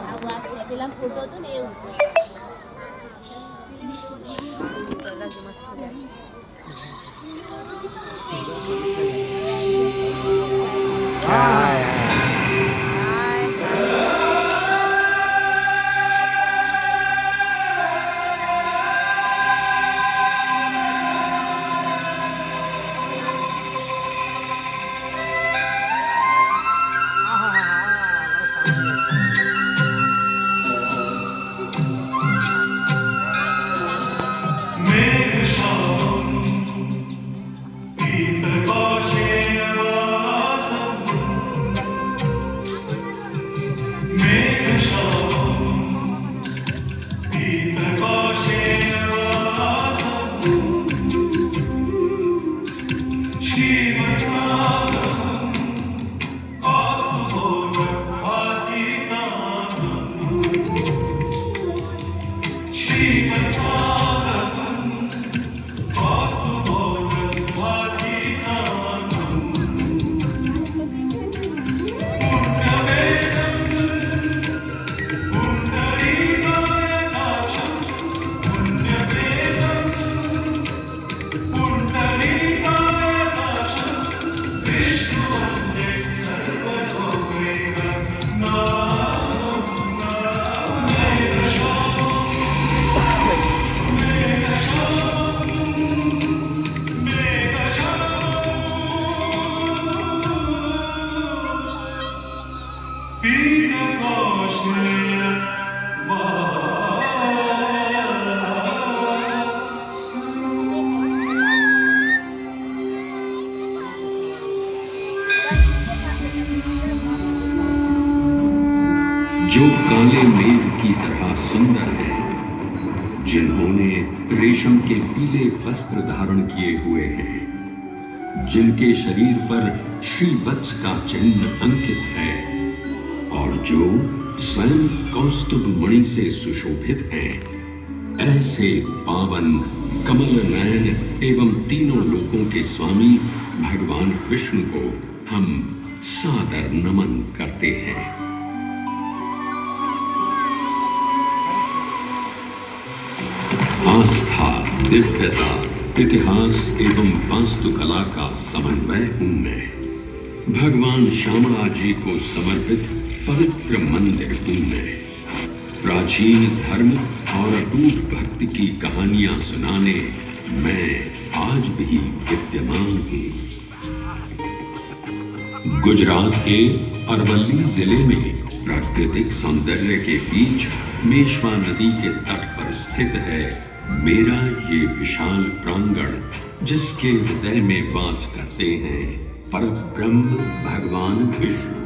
આવું આ છે પેલા ફોટો હતો ને એવું जो काले मेघ की तरह सुंदर है, जिन्होंने रेशम के पीले वस्त्र धारण किए हुए हैं, जिनके शरीर पर श्रीवत्स का चिन्ह अंकित है और जो स्वयं कौस्तुभ मणि से सुशोभित हैं, ऐसे पावन कमल नयन एवं तीनों लोकों के स्वामी भगवान विष्णु को हम सादर नमन करते हैं। आस्था, दिव्यता, इतिहास एवं वास्तुकला का समन्वय हूं मैं। भगवान श्यामला जी को समर्पित पवित्र मंदिर हूं मैं। प्राचीन धर्म और अटूट भक्ति की कहानियां सुनाने मैं आज भी विद्यमान हूं। गुजरात के अरवल्ली जिले में प्राकृतिक सौंदर्य के बीच मेश्वा नदी के तट पर स्थित है मेरा ये विशाल प्रांगण, जिसके हृदय में वास करते हैं परब्रह्म भगवान विष्णु।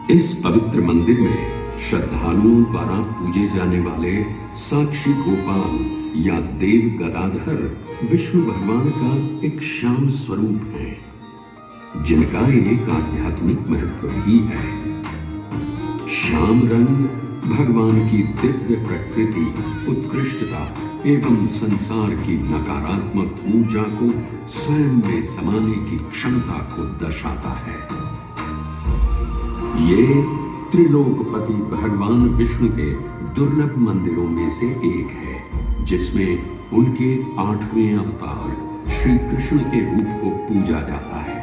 इस पवित्र मंदिर में श्रद्धालुओं द्वारा पूजे जाने वाले साक्षी गोपाल या देव गदाधर विष्णु भगवान का एक श्याम स्वरूप है, जिनका एक आध्यात्मिक महत्व भी है। श्याम रंग भगवान की दिव्य प्रकृति, उत्कृष्टता एवं संसार की नकारात्मक ऊर्जा को स्वयं में समाने की क्षमता को दर्शाता है। ये त्रिलोकपति भगवान विष्णु के दुर्लभ मंदिरों में से एक है, जिसमें उनके 8वें अवतार श्री कृष्ण के रूप को पूजा जाता है।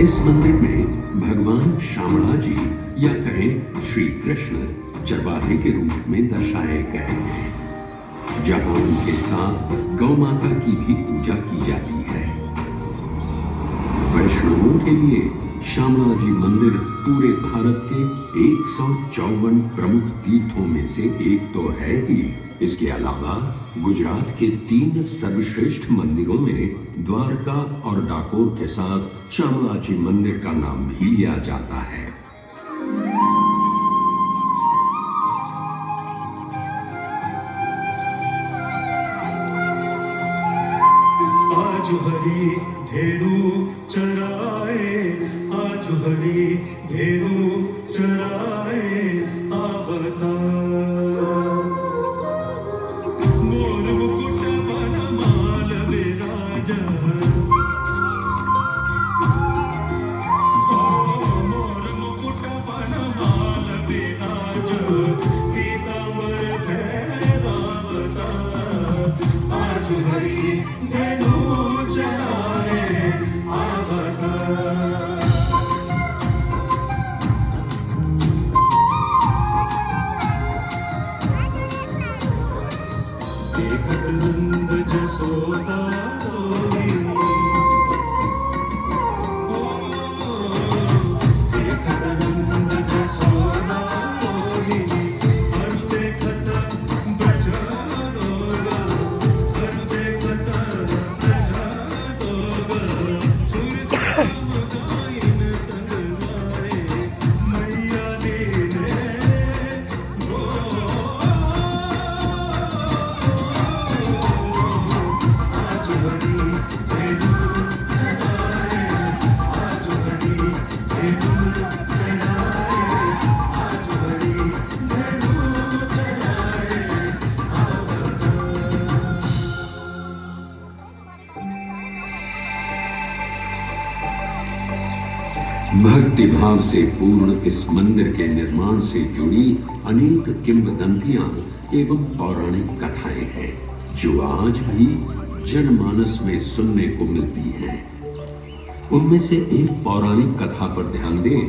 इस मंदिर में भगवान श्यामला जी या कहें श्री कृष्ण चरवाहे के रूप में दर्शाए गए हैं, जहां उनके साथ गौ माता की भी पूजा की जाती है। वैष्णवों के लिए श्यामला जी मंदिर पूरे भारत के 154 प्रमुख तीर्थों में से एक तो है ही। इसके अलावा गुजरात के 3 सर्वश्रेष्ठ मंदिरों में द्वारका और डाकोर के साथ श्यामला जी मंदिर का नाम भी लिया जाता है। हरी धेनु चराए, आज हरी धेनु चराए आवता। मोर मुकुट बनमाल विराज, मोर मुकुट बनमाल विराज, पीतांबर भैरवता। आज हरी धेनु चराए आवता। देखत नंद जसोदा रोहिणी, देखत नंद जसोदा रोहिणी, अरु देखत ब्रज रोग, अरु देखत ब्रज रोग। सुर गाइन संग आए, मैया लीने भक्ति भाव से पूर्ण इस मंदिर के निर्माण से जुड़ी अनेक किंवदंतियां एवं पौराणिक कथाएं हैं, जो आज भी जनमानस में सुनने को मिलती हैं। उनमें से एक पौराणिक कथा पर ध्यान दें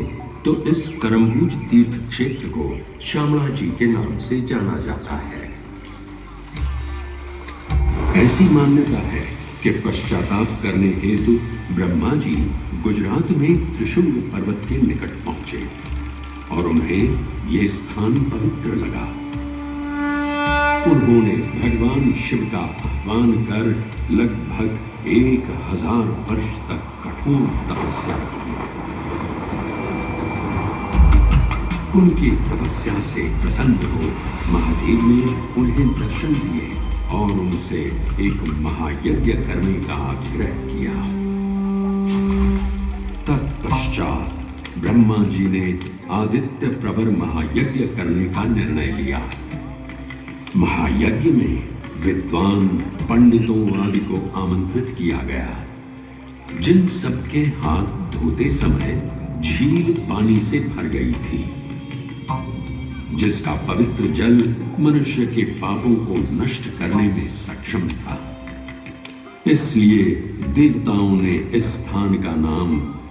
तो इस करम्बूज तीर्थ क्षेत्र को श्यामला जी के नाम से जाना जाता है। ऐसी मान्यता है कि पश्चाताप करने हेतु ब्रह्मा जी गुजरात में त्रिशूल पर्वत के निकट पहुंचे और उन्हें यह स्थान पवित्र लगा। उन्होंने भगवान शिव का आह्वान कर लगभग 1000 वर्ष तक कठोर तपस्या की। उनकी तपस्या से प्रसन्न हो महादेव ने उन्हें दर्शन दिए और उनसे एक महायज्ञ करने का आग्रह किया। तत्पश्चात ब्रह्मा जी ने आदित्य प्रवर महायज्ञ करने का निर्णय लिया। महायज्ञ में विद्वान पंडितों आदि को आमंत्रित किया गया, जिन सबके हाथ धोते समय झील पानी से भर गई थी, जिसका पवित्र जल मनुष्य के पापों को नष्ट करने में सक्षम था। इसलिए देवताओं ने इस स्थान का नाम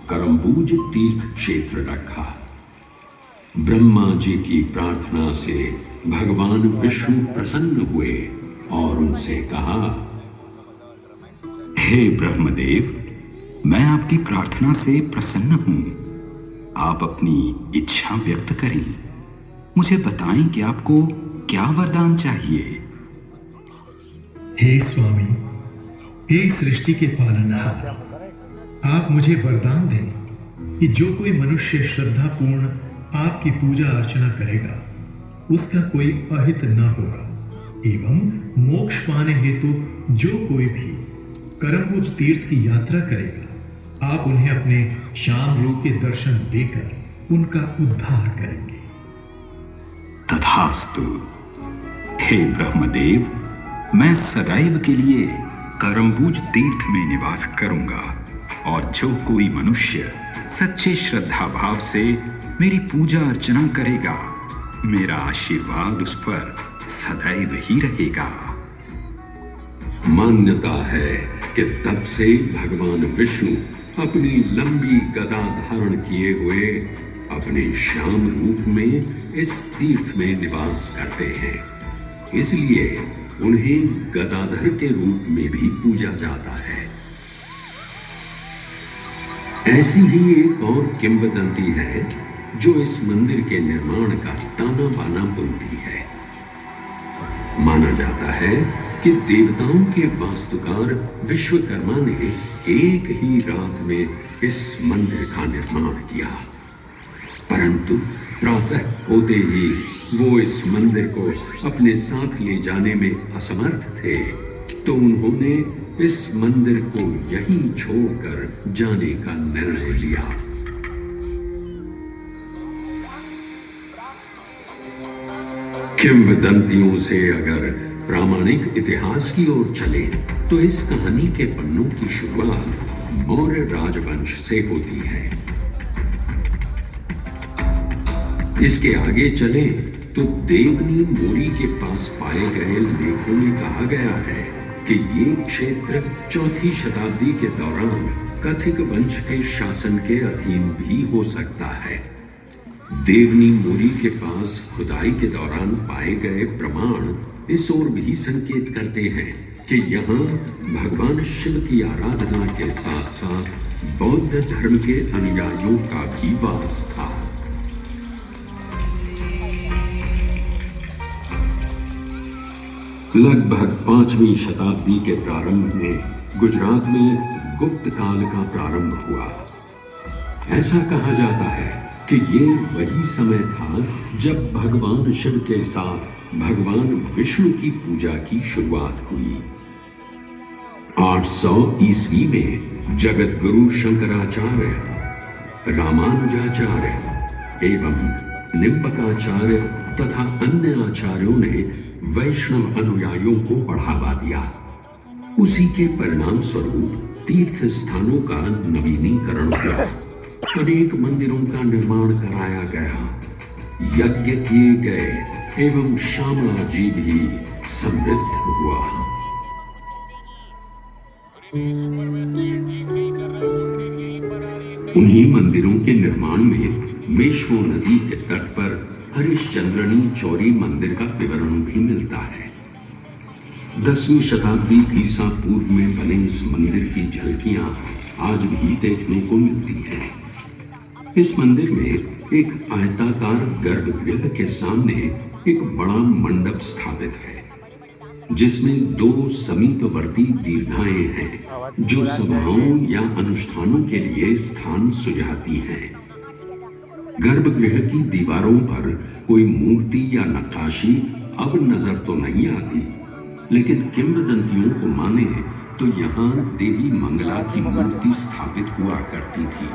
करम्बूज तीर्थ क्षेत्र रखा। ब्रह्मा जी की प्रार्थना से भगवान विष्णु प्रसन्न हुए और उनसे कहा, हे ब्रह्मदेव, मैं आपकी प्रार्थना से प्रसन्न हूं। आप अपनी इच्छा व्यक्त करें। मुझे बताएं कि आपको क्या वरदान चाहिए। हे स्वामी, हे सृष्टि के पालनहार, आप मुझे वरदान दें कि जो कोई मनुष्य श्रद्धापूर्ण आपकी पूजा अर्चना करेगा, उसका कोई अहित न होगा, एवं मोक्ष पाने हेतु जो कोई भी करम्बूज तीर्थ की यात्रा करेगा, आप उन्हें अपने श्याम रूप के दर्शन देकर उनका उद्धार करेंगे। तथास्तु। हे ब्रह्मदेव, मैं सदैव के लिए करम्बूज तीर्थ में निवास करूंगा और जो कोई मनुष्य सच्चे श्रद्धा भाव से मेरी पूजा अर्चना करेगा, मेरा आशीर्वाद उस पर सदैव ही रहेगा। मान्यता है कि तब से भगवान विष्णु अपनी लंबी गदा धारण किए हुए अपने श्याम रूप में इस तीर्थ में निवास करते हैं। इसलिए उन्हें गदाधर के रूप में भी पूजा जाता है। ऐसी ही एक और किंवदंती है जो इस मंदिर के निर्माण का ताना बाना बुनती है। माना जाता है कि देवताओं के वास्तुकार विश्वकर्मा ने एक ही रात में इस मंदिर का निर्माण किया, परंतु प्रातः होते ही वो इस मंदिर को अपने साथ ले जाने में असमर्थ थे। तो उन्होंने इस मंदिर को यहीं छोड़कर जाने का निर्णय लिया। किंवदंतियों से अगर प्रामाणिक इतिहास की ओर चले तो इस कहानी के पन्नों की शुरुआत मौर्य राजवंश से होती है। इसके आगे चले तो देवनी मोरी के पास पाए गए लेखों में कहा गया है कि ये क्षेत्र 4वीं शताब्दी के दौरान कथिक वंश के शासन के अधीन भी हो सकता है। देवनी मोरी के पास खुदाई के दौरान पाए गए प्रमाण इस ओर भी संकेत करते हैं कि यहाँ भगवान शिव की आराधना के साथ साथ बौद्ध धर्म के अनुयायियों का भी वास था। लगभग 5वीं शताब्दी के प्रारंभ में गुजरात में गुप्त काल का प्रारंभ हुआ। ऐसा कहा जाता है कि ये वही समय था जब भगवान शिव के साथ भगवान विष्णु की पूजा की शुरुआत हुई। 800 ईस्वी में जगत गुरु शंकराचार्य, रामानुजाचार्य एवं निम्बकाचार्य तथा अन्य आचार्यों ने वैष्णव अनुयायियों को बढ़ावा दिया। उसी के परिणाम स्वरूप तीर्थ स्थानों का नवीनीकरण हुआ, अनेक मंदिरों का निर्माण कराया गया, यज्ञ किए गए एवं श्यामला जी भी समृद्ध हुआ। उन्हीं मंदिरों के निर्माण में मेश्वो नदी के तट पर हरिश्चंद्रनी चौरी मंदिर का विवरण भी मिलता है। 10वीं शताब्दी ईसा पूर्व में बने इस मंदिर की झलकियां आज भी देखने को मिलती हैं। इस मंदिर में एक आयताकार गर्भगृह के सामने एक बड़ा मंडप स्थापित है, जिसमें 2 समीपवर्ती दीर्घाएं हैं जो सभाओं या अनुष्ठानों के लिए स्थान सुझाती हैं। गर्भगृह की दीवारों पर कोई मूर्ति या नक्काशी अब नजर तो नहीं आती, लेकिन किंवदंतियों को माने तो यहाँ देवी मंगला की मूर्ति स्थापित हुआ करती थी।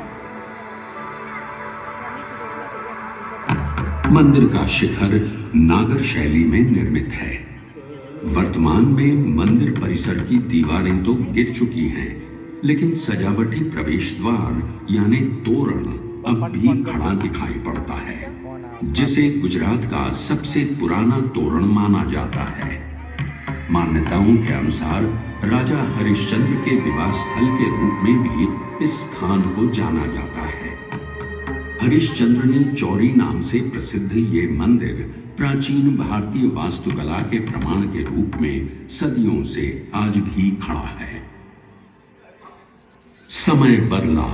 मंदिर का शिखर नागर शैली में निर्मित है। वर्तमान में मंदिर परिसर की दीवारें तो गिर चुकी हैं, लेकिन सजावटी प्रवेश द्वार यानी तोरण अब भी खड़ा दिखाई पड़ता है, जिसे गुजरात का सबसे पुराना तोरण माना जाता है। मान्यताओं के अनुसार राजा हरिश्चंद्र के विवाह स्थल के रूप में भी इस स्थान को जाना जाता है। हरिश्चंद्रनी चौरी नाम से प्रसिद्ध ये मंदिर प्राचीन भारतीय वास्तुकला के प्रमाण के रूप में सदियों से आज भी खड़ा है। समय बदला,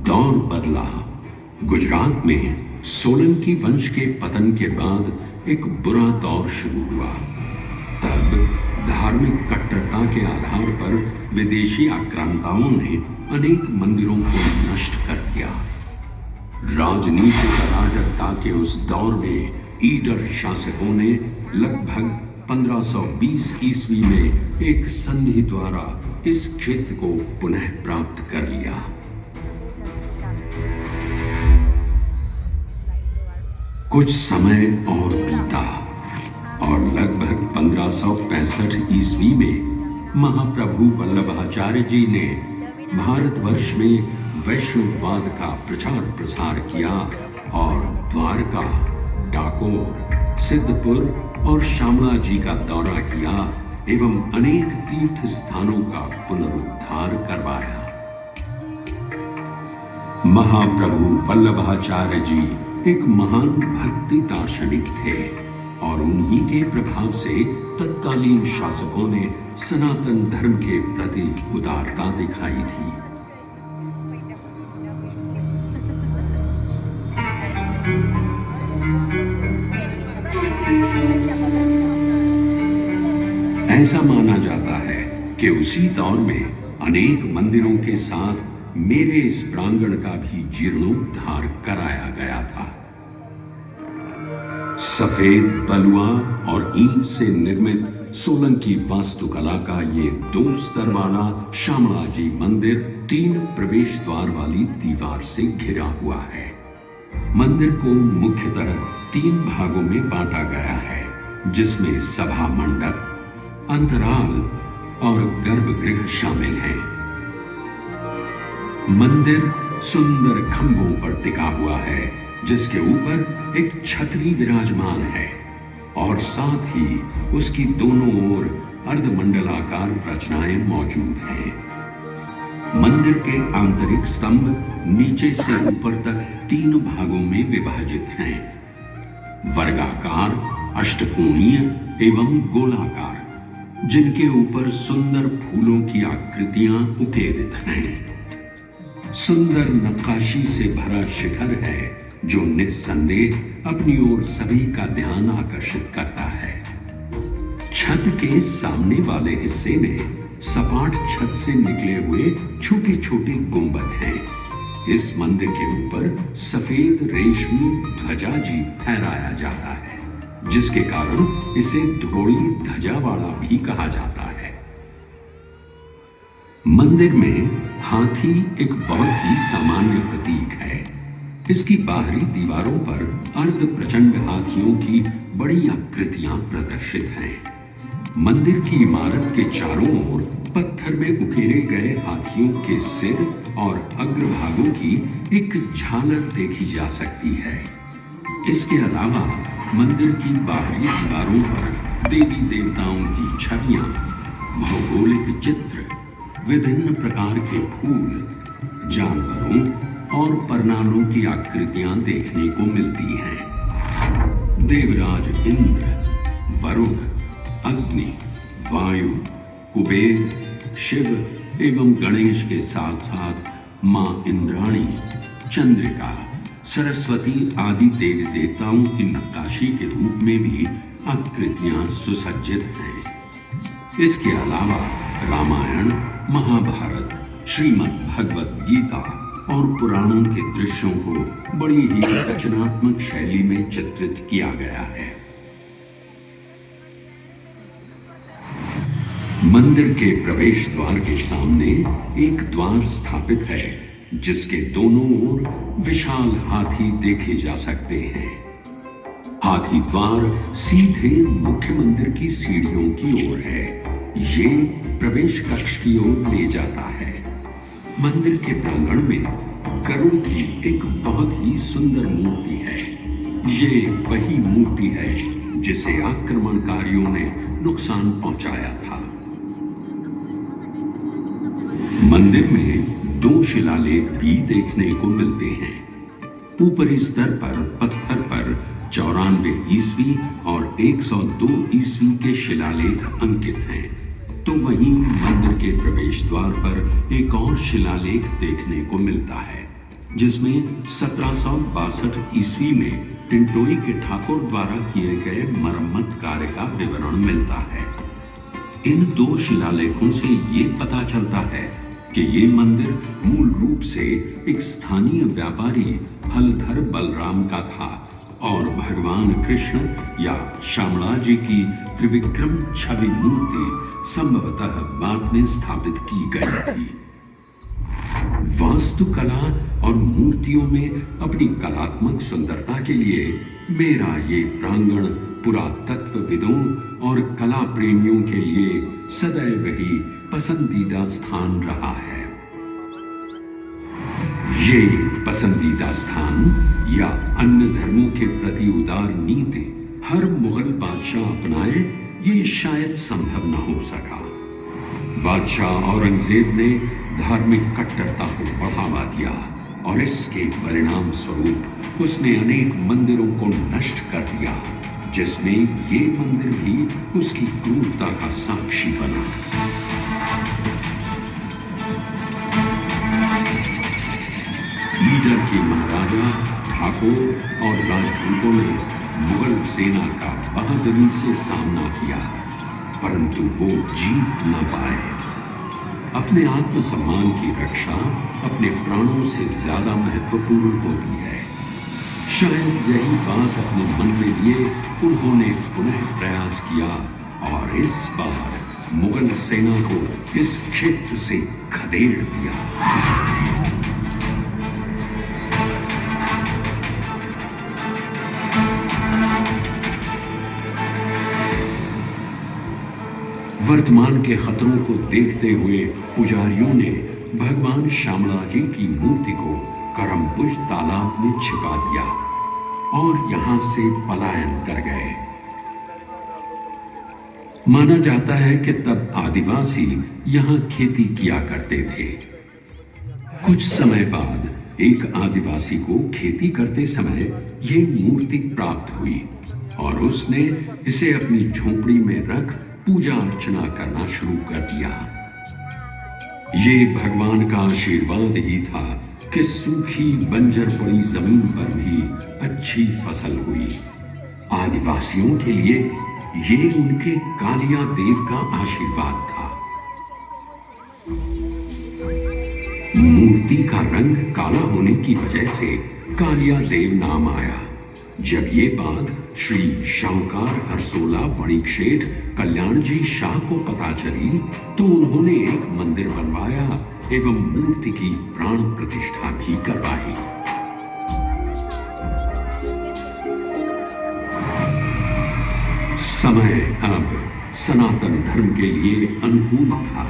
दौर बदला। गुजरात में सोलंकी वंश के पतन के बाद एक बुरा दौर शुरू हुआ। तब धार्मिक कट्टरता के आधार पर विदेशी आक्रांताओं ने अनेक मंदिरों को नष्ट कर दिया। राजनीतिक अराजकता के उस दौर में ईडर शासकों ने लगभग 1520 ईस्वी में एक संधि द्वारा इस क्षेत्र को पुनः प्राप्त कर लिया। कुछ समय और बीता और लगभग 1565 ईस्वी में महाप्रभु वल्लभाचार्य जी ने भारतवर्ष में वैष्णववाद का प्रचार प्रसार किया और द्वारका, डाकोर, सिद्धपुर और श्यामला जी का दौरा किया एवं अनेक तीर्थ स्थानों का पुनरुद्धार करवाया। महाप्रभु वल्लभाचार्य जी एक महान भक्ति दार्शनिक थे और उन्हीं के प्रभाव से तत्कालीन शासकों ने सनातन धर्म के प्रति उदारता दिखाई थी। ऐसा माना जाता है कि उसी दौर में अनेक मंदिरों के साथ मेरे इस प्रांगण का भी जीर्णोद्धार कराया गया था। सफेद बलुआ और ईंट से निर्मित सोलंकी वास्तुकला का ये 2 स्तर वाला श्यामला जी मंदिर 3 प्रवेश द्वार वाली दीवार से घिरा हुआ है। मंदिर को मुख्यतः 3 भागों में बांटा गया है, जिसमें सभा मंडप, अंतराल और गर्भगृह शामिल हैं। मंदिर सुंदर खंभों पर टिका हुआ है, जिसके ऊपर एक छतरी विराजमान है और साथ ही उसकी दोनों ओर अर्धमंडलाकार रचनाएं मौजूद हैं। मंदिर के आंतरिक स्तंभ नीचे से ऊपर तक 3 भागों में विभाजित हैं, वर्गाकार, अष्टकोणीय एवं गोलाकार, जिनके ऊपर सुंदर फूलों की आकृतियां उकेरित हैं। सुंदर नक्काशी से भरा शिखर है, जो निस्संदेह अपनी ओर सभी का ध्यान आकर्षित करता है। छत के सामने वाले हिस्से में सपाट छत से निकले हुए छोटे छोटे गुंबद हैं। इस मंदिर के ऊपर सफेद रेशमी ध्वजा जी फहराया जाता है, जिसके कारण इसे ध्रोड़ी ध्वजा वाला भी कहा जाता है। मंदिर में हाथी एक बहुत ही सामान्य प्रतीक है। इसकी बाहरी दीवारों पर अर्ध प्रचंड हाथियों की बड़ी आकृतियां प्रदर्शित हैं। मंदिर की इमारत के चारों ओर पत्थर में उकेरे गए हाथियों के सिर और अग्रभागों की एक झालर देखी जा सकती है। इसके अलावा मंदिर की बाहरी दीवारों पर देवी देवताओं की छवियां, भौगोलिक चित्र, विभिन्न प्रकार के फूल, जानवरों और परनालों की आकृतियां देखने को मिलती हैं। देवराज इंद्र, वरुण, अग्नि, वायु, कुबेर, शिव एवं गणेश के साथ साथ मां इंद्राणी, चंद्रिका, सरस्वती आदि देवी देवताओं की नक्काशी के रूप में भी आकृतियां सुसज्जित हैं। इसके अलावा रामायण, महाभारत, श्रीमद् भगवत गीता और पुराणों के दृश्यों को बड़ी ही रचनात्मक शैली में चित्रित किया गया है। मंदिर के प्रवेश द्वार के सामने एक द्वार स्थापित है, जिसके दोनों ओर विशाल हाथी देखे जा सकते हैं। हाथी द्वार सीधे मुख्य मंदिर की सीढ़ियों की ओर है। ये प्रवेश कक्ष की ओर ले जाता है। मंदिर के प्रांगण में गरुड़ की एक बहुत ही सुंदर मूर्ति है। ये वही मूर्ति है जिसे आक्रमणकारियों ने नुकसान पहुंचाया था। मंदिर में 2 शिलालेख भी देखने को मिलते हैं। ऊपरी स्तर पर पत्थर पर 94 ईस्वी और 102 ईस्वी के शिलालेख अंकित हैं। तो वहीं मंदिर के प्रवेश द्वार पर एक और शिलालेख देखने को मिलता है, जिसमें 1762 ईस्वी में टिंटोई के ठाकुर द्वारा किए गए मरम्मत कार्य का विवरण मिलता है। इन 2 शिलालेखों से ये पता चलता है कि ये मंदिर मूल रूप से एक स्थानीय व्यापारी हलधर बलराम का था और भगवान कृष्ण या श्यामला जी की त्रिविक्रम छवि मूर्ति संभवतः बाद में स्थापित की गई थी। वास्तुकला और मूर्तियों में अपनी कलात्मक सुंदरता के लिए मेरा ये प्रांगण पुरातत्वविदों और कला प्रेमियों के लिए सदैव ही पसंदीदा स्थान रहा है। ये पसंदीदा स्थान या अन्य धर्मों के प्रति उदार नीति हर मुगल बादशाह अपनाए, ये शायद संभव न हो सका। बादशाह औरंगजेब ने धार्मिक कट्टरता को बढ़ावा दिया और इसके परिणाम स्वरूप उसने अनेक मंदिरों को नष्ट कर दिया, जिसमें ये मंदिर भी उसकी क्रूरता का साक्षी बना। ईडर के महाराजा, ठाकुर और राजपूतों ने मुगल सेना का बहादुरी से सामना किया, परंतु वो जीत न पाए। अपने आत्मसम्मान की रक्षा अपने प्राणों से ज्यादा महत्वपूर्ण होती है। शायद यही बात अपने मन में लिए उन्होंने पुनः प्रयास किया और इस बार मुगल सेना को इस क्षेत्र से खदेड़ दिया। वर्तमान के खतरों को देखते हुए पुजारियों ने भगवान श्यामला जी की मूर्ति को करमबुज तालाब में छिपा दिया और यहां से पलायन कर गए। माना जाता है कि तब आदिवासी यहां खेती किया करते थे। कुछ समय बाद एक आदिवासी को खेती करते समय ये मूर्ति प्राप्त हुई और उसने इसे अपनी झोपड़ी में रख पूजा अर्चना करना शुरू कर दिया। ये भगवान का आशीर्वाद ही था कि सूखी बंजर पड़ी जमीन पर भी अच्छी फसल हुई। आदिवासियों के लिए ये उनके कालिया देव का आशीर्वाद था। मूर्ति का रंग काला होने की वजह से कालिया देव नाम आया। जब ये बात श्री शाहूकार हरसोला वणिक शेठ कल्याण जी शाह को पता चली तो उन्होंने एक मंदिर बनवाया एवं मूर्ति की प्राण प्रतिष्ठा भी करवाई। समय अब सनातन धर्म के लिए अनुकूल था।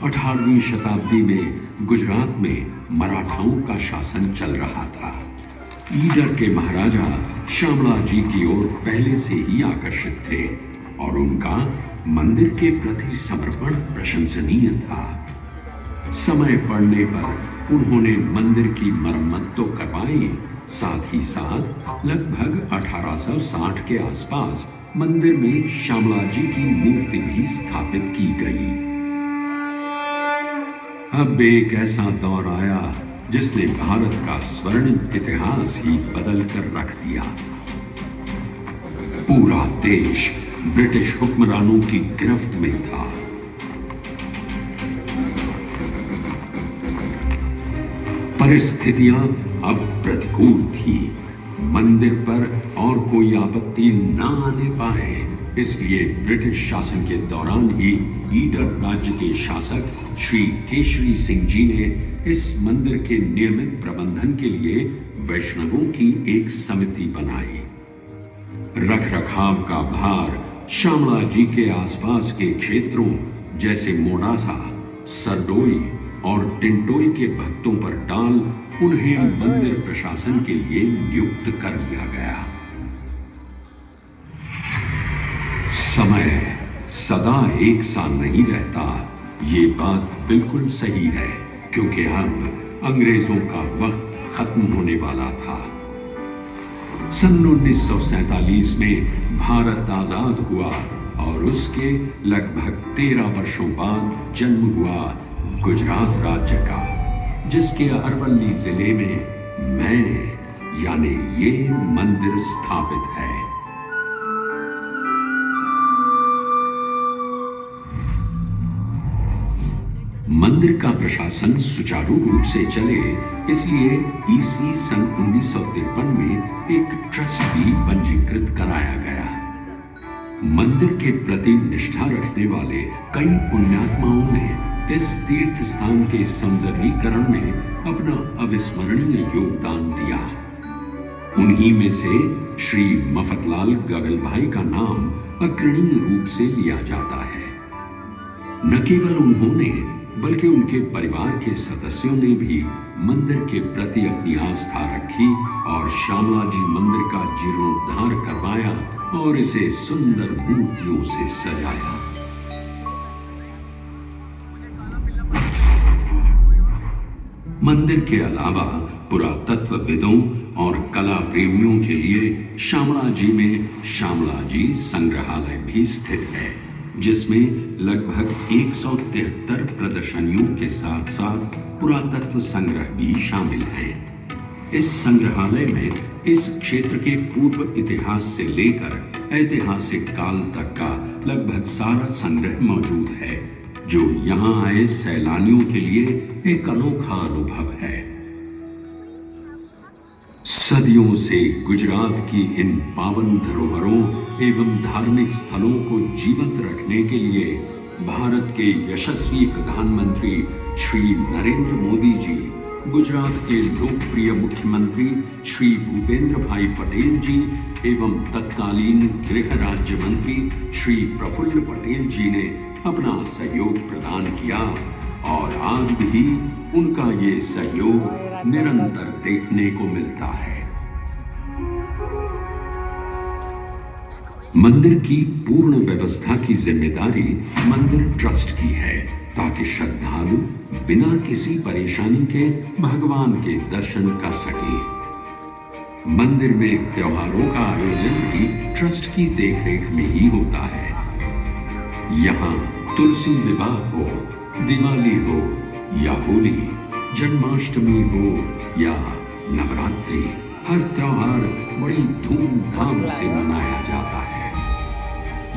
18वीं शताब्दी में गुजरात में मराठाओं का शासन चल रहा था। ईडर के महाराजा श्यामला जी की ओर पहले से ही आकर्षित थे और उनका मंदिर के प्रति समर्पण प्रशंसनीय था। समय पड़ने पर उन्होंने मंदिर की मरम्मत तो करवाई, साथ ही साथ लगभग 1860 के आसपास मंदिर में श्यामला जी की मूर्ति भी स्थापित की गई। अब एक ऐसा दौर आया जिसने भारत का स्वर्णिम इतिहास ही बदल कर रख दिया। पूरा देश ब्रिटिश हुक्मरानों की गिरफ्त में था। परिस्थितियां अब प्रतिकूल थी। मंदिर पर और कोई आपत्ति न आने पाए, इसलिए ब्रिटिश शासन के दौरान ही ईडर राज्य के शासक श्री केशरी सिंह जी ने इस मंदिर के नियमित प्रबंधन के लिए वैष्णवों की एक समिति बनाई। रखरखाव का भार श्यामला जी के आसपास के क्षेत्रों जैसे मोडासा, सरडोई और टिंटोई के भक्तों पर डाल उन्हें मंदिर प्रशासन के लिए नियुक्त कर लिया गया। समय सदा एक सा नहीं रहता, ये बात बिल्कुल सही है, क्योंकि अब अंग्रेजों का वक्त खत्म होने वाला था। सन 1947 में भारत आजाद हुआ और उसके लगभग 13 वर्षों बाद जन्म हुआ गुजरात राज्य का, जिसके अरवल्ली जिले में मैं यानी ये मंदिर स्थापित है। मंदिर का प्रशासन सुचारू रूप से चले, इसलिए ईस्वी सन 1953 में एक ट्रस्ट भी पंजीकृत कराया गया। मंदिर के प्रति निष्ठा रखने वाले कई पुण्यात्माओं ने इस तीर्थ स्थान के सौंदर्यीकरण में अपना अविस्मरणीय योगदान दिया। उन्हीं में से श्री मफतलाल गगलभाई का नाम अग्रणी रूप से लिया जाता है। न केवल उन्होंने बल्कि उनके परिवार के सदस्यों ने भी मंदिर के प्रति अपनी आस्था रखी और श्यामला जी मंदिर का जीर्णोद्धार करवाया और इसे सुंदर मूर्तियों से सजाया। मंदिर के अलावा पुरातत्वविदों और कला प्रेमियों के लिए श्यामला जी में श्यामला जी संग्रहालय भी स्थित है, जिसमें लगभग 173 प्रदर्शनियों के साथ साथ पुरातत्व संग्रह भी शामिल हैं। इस संग्रहालय में इस क्षेत्र के पूर्व इतिहास से लेकर ऐतिहासिक काल तक का लगभग सारा संग्रह मौजूद है, जो यहाँ आए सैलानियों के लिए एक अनोखा अनुभव है। सदियों से गुजरात की इन पावन धरोहरों एवं धार्मिक स्थलों को जीवंत रखने के लिए भारत के यशस्वी प्रधानमंत्री श्री नरेंद्र मोदी जी, गुजरात के लोकप्रिय मुख्यमंत्री श्री भूपेंद्र भाई पटेल जी एवं तत्कालीन गृह राज्य मंत्री श्री प्रफुल्ल पटेल जी ने अपना सहयोग प्रदान किया और आज भी उनका ये सहयोग निरंतर देखने को मिलता है। मंदिर की पूर्ण व्यवस्था की जिम्मेदारी मंदिर ट्रस्ट की है ताकि श्रद्धालु बिना किसी परेशानी के भगवान के दर्शन कर सके। मंदिर में त्योहारों का आयोजन भी ट्रस्ट की देखरेख में ही होता है। यहाँ तुलसी विवाह हो, दिवाली हो या होली, जन्माष्टमी हो या नवरात्रि, हर त्योहार बड़ी धूमधाम से मनाया जाता है।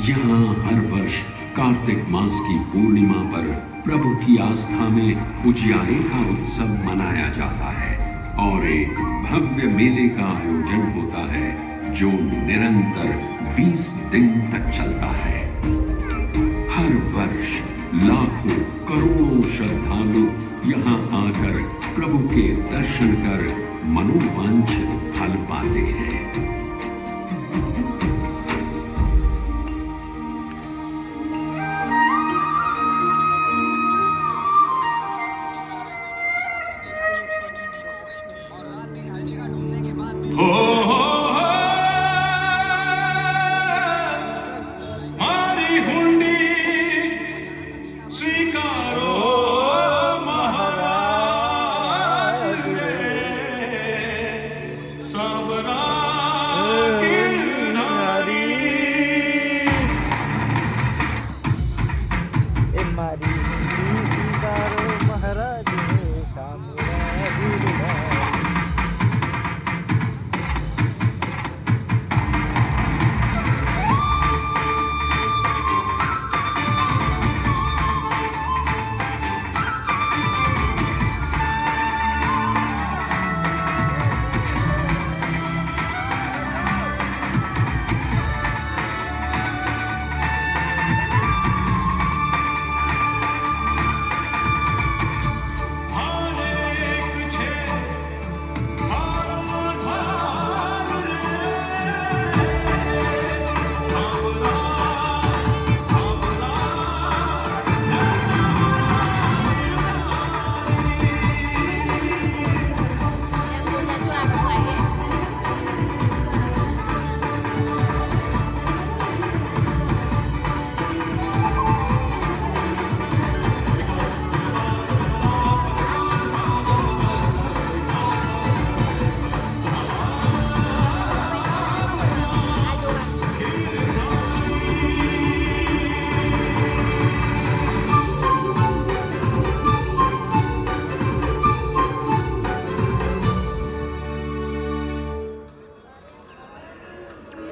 यहाँ हर वर्ष कार्तिक मास की पूर्णिमा पर प्रभु की आस्था में उजियारे का उत्सव मनाया जाता है और एक भव्य मेले का आयोजन होता है जो निरंतर 20 दिन तक चलता है। हर वर्ष लाखों करोड़ों श्रद्धालु यहाँ आकर प्रभु के दर्शन कर मनोवांछित फल पाते हैं। मारी हुंडी स्वीकारो महाराज रे, सबरा गिरधारी। मारी हुंडी स्वीकारो